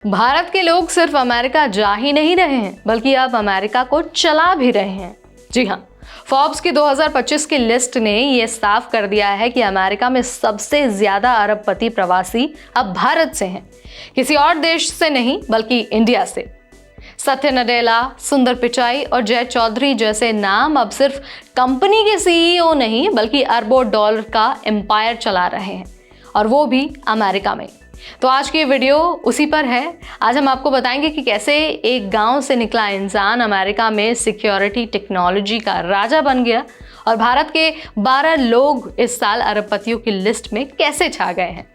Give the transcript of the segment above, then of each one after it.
भारत के लोग सिर्फ अमेरिका जा ही नहीं रहे हैं बल्कि अब अमेरिका को चला भी रहे हैं। जी हाँ, फोर्ब्स की 2025 की लिस्ट ने यह साफ कर दिया है कि अमेरिका में सबसे ज्यादा अरबपति प्रवासी अब भारत से हैं, किसी और देश से नहीं बल्कि इंडिया से। सत्य नडेला, सुंदर पिचाई और जय चौधरी जैसे नाम अब सिर्फ कंपनी के सीईओ नहीं बल्कि अरबों डॉलर का एम्पायर चला रहे हैं, और वो भी अमेरिका में। तो आज की वीडियो उसी पर है। आज हम आपको बताएंगे कि कैसे एक गांव से निकला इंसान अमेरिका में सिक्योरिटी टेक्नोलॉजी का राजा बन गया और भारत के 12 लोग इस साल अरबपतियों की लिस्ट में कैसे छा गए हैं।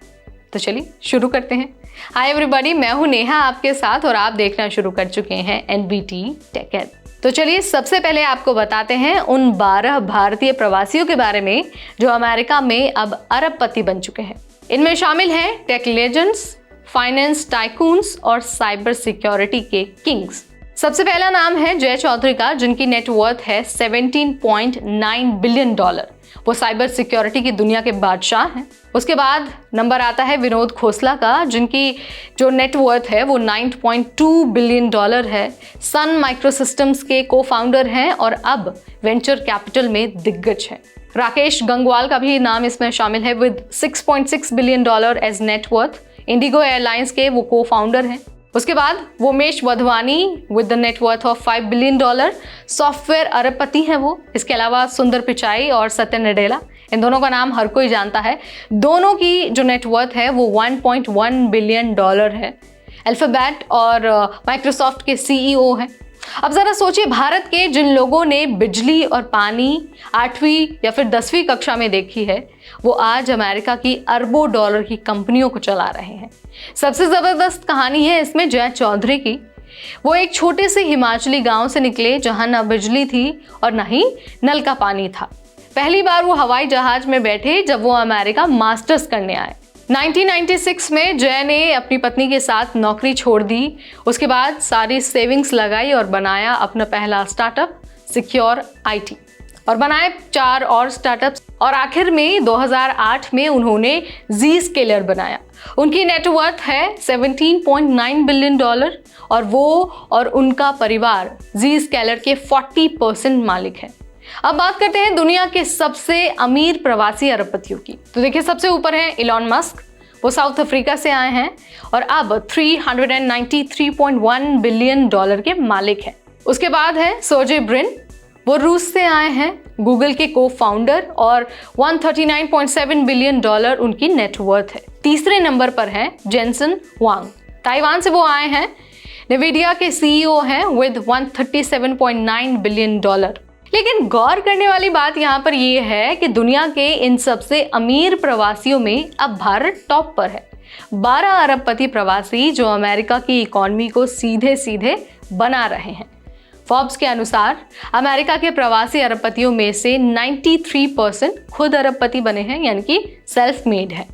तो चलिए शुरू करते हैं। हाय एवरीबॉडी, मैं हूं नेहा आपके साथ और आप देखना शुरू कर चुके हैं एनबीटी टेक एड। तो चलिए सबसे पहले आपको बताते हैं उन 12 भारतीय प्रवासियों के बारे में जो अमेरिका में अब अरबपति बन चुके हैं। इनमें शामिल हैं टेक लेजेंड्स, फाइनेंस टाइकून्स और साइबर सिक्योरिटी के किंग्स। सबसे पहला नाम है जय चौधरी का, जिनकी नेटवर्थ है $17.9 बिलियन। वो साइबर सिक्योरिटी की दुनिया के बादशाह हैं। उसके बाद नंबर आता है विनोद खोसला का, जिनकी जो नेटवर्थ है वो $9.2 बिलियन है। सन माइक्रोसिस्टम्स के को फाउंडर हैं और अब वेंचर कैपिटल में दिग्गज हैं। राकेश गंगवाल का भी नाम इसमें शामिल है with $6.6 billion as net worth. IndiGo airlines के वो को फाउंडर हैं। उसके बाद Vomesh Wadhwani with the net worth of $5 billion, software अरबपति हैं वो। इसके अलावा सुंदर पिचाई और सत्य नडेला, इन दोनों का नाम हर कोई जानता है। दोनों की जो नेटवर्थ है वो $1.1 बिलियन है। अल्फाबेट और माइक्रोसॉफ्ट के सीईओ हैं। अब जरा सोचिए, भारत के जिन लोगों ने बिजली और पानी 8वीं या फिर 10वीं कक्षा में देखी है, वो आज अमेरिका की अरबों डॉलर की कंपनियों को चला रहे हैं। सबसे जबरदस्त कहानी है इसमें जय चौधरी की। वो एक छोटे से हिमाचली गांव से निकले जहां ना बिजली थी और ना ही नल का पानी था। पहली बार वो हवाई जहाज में बैठे जब वो अमेरिका मास्टर्स करने आए। 1996 में जय ने अपनी पत्नी के साथ नौकरी छोड़ दी। उसके बाद सारी सेविंग्स लगाई और बनाया अपना पहला स्टार्टअप सिक्योर आईटी, और बनाए 4 और स्टार्टअप्स, और आखिर में 2008 में उन्होंने Zscaler बनाया। उनकी नेटवर्थ है $17.9 बिलियन और वो और उनका परिवार Zscaler के 40% मालिक है। अब बात करते हैं दुनिया के सबसे अमीर प्रवासी अरबपतियों की। तो देखिए, सबसे ऊपर है इलॉन मस्क। वो साउथ अफ्रीका से आए हैं और अब $393.1 बिलियन के मालिक हैं। उसके बाद है सर्जे ब्रिन। वो रूस से आए हैं, गूगल के को फाउंडर, और $139.7 बिलियन उनकी नेटवर्थ है। तीसरे नंबर पर है जेनसन हुआंग। ताइवान से वो आए हैं, नेविडिया के सीईओ हैं विद $137.9 बिलियन। लेकिन गौर करने वाली बात यहाँ पर यह है कि दुनिया के इन सबसे अमीर प्रवासियों में अब भारत टॉप पर है। 12 अरबपति प्रवासी जो अमेरिका की इकॉनमी को सीधे सीधे बना रहे हैं। फोर्ब्स के अनुसार अमेरिका के प्रवासी अरबपतियों में से 93% खुद अरबपति बने हैं, यानी कि सेल्फ मेड है।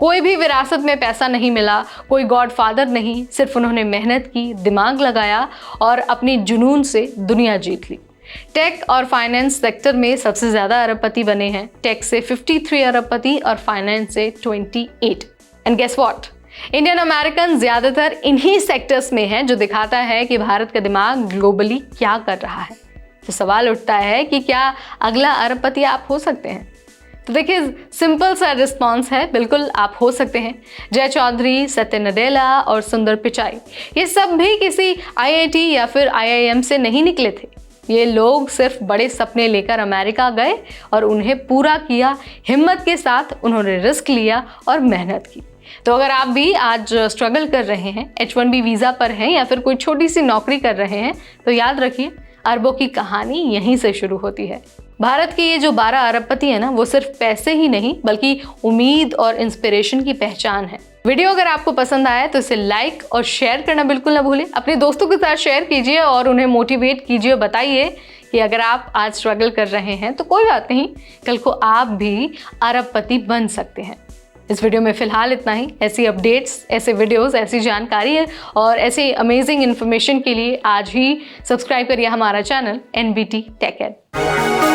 कोई भी विरासत में पैसा नहीं मिला, कोई गॉडफादर नहीं, सिर्फ उन्होंने मेहनत की, दिमाग लगाया और अपनी जुनून से दुनिया जीत ली। टेक और फाइनेंस सेक्टर में सबसे ज्यादा अरबपति बने हैं। टेक से 53 अरबपति और फाइनेंस से 28। And guess what, Indian American ज्यादातर इन्हीं सेक्टर्स में हैं, जो दिखाता है कि भारत का दिमाग ग्लोबली क्या कर रहा है। तो सवाल उठता है कि क्या अगला अरबपति आप हो सकते हैं? तो देखिए, सिंपल सा रिस्पॉन्स है, बिल्कुल आप हो सकते हैं। जय चौधरी, सत्य नडेला और सुंदर पिचाई, ये सब भी किसी आईआईटी या फिर आईआईएम से नहीं निकले थे। ये लोग सिर्फ बड़े सपने लेकर अमेरिका गए और उन्हें पूरा किया। हिम्मत के साथ उन्होंने रिस्क लिया और मेहनत की। तो अगर आप भी आज स्ट्रगल कर रहे हैं, H1B वीज़ा पर हैं या फिर कोई छोटी सी नौकरी कर रहे हैं, तो याद रखिए, अरबों की कहानी यहीं से शुरू होती है। भारत के ये जो 12 अरबपति है ना, वो सिर्फ पैसे ही नहीं बल्कि उम्मीद और इंस्पिरेशन की पहचान है। वीडियो अगर आपको पसंद आया तो इसे लाइक और शेयर करना बिल्कुल ना भूलें। अपने दोस्तों के साथ शेयर कीजिए और उन्हें मोटिवेट कीजिए। बताइए कि अगर आप आज स्ट्रगल कर रहे हैं तो कोई बात नहीं, कल को आप भी अरबपति बन सकते हैं। इस वीडियो में फिलहाल इतना ही। ऐसी अपडेट्स, ऐसे वीडियोस, ऐसी जानकारी और ऐसी अमेजिंग इन्फॉर्मेशन के लिए आज ही सब्सक्राइब करिए हमारा चैनल एनबीटी टेक एड।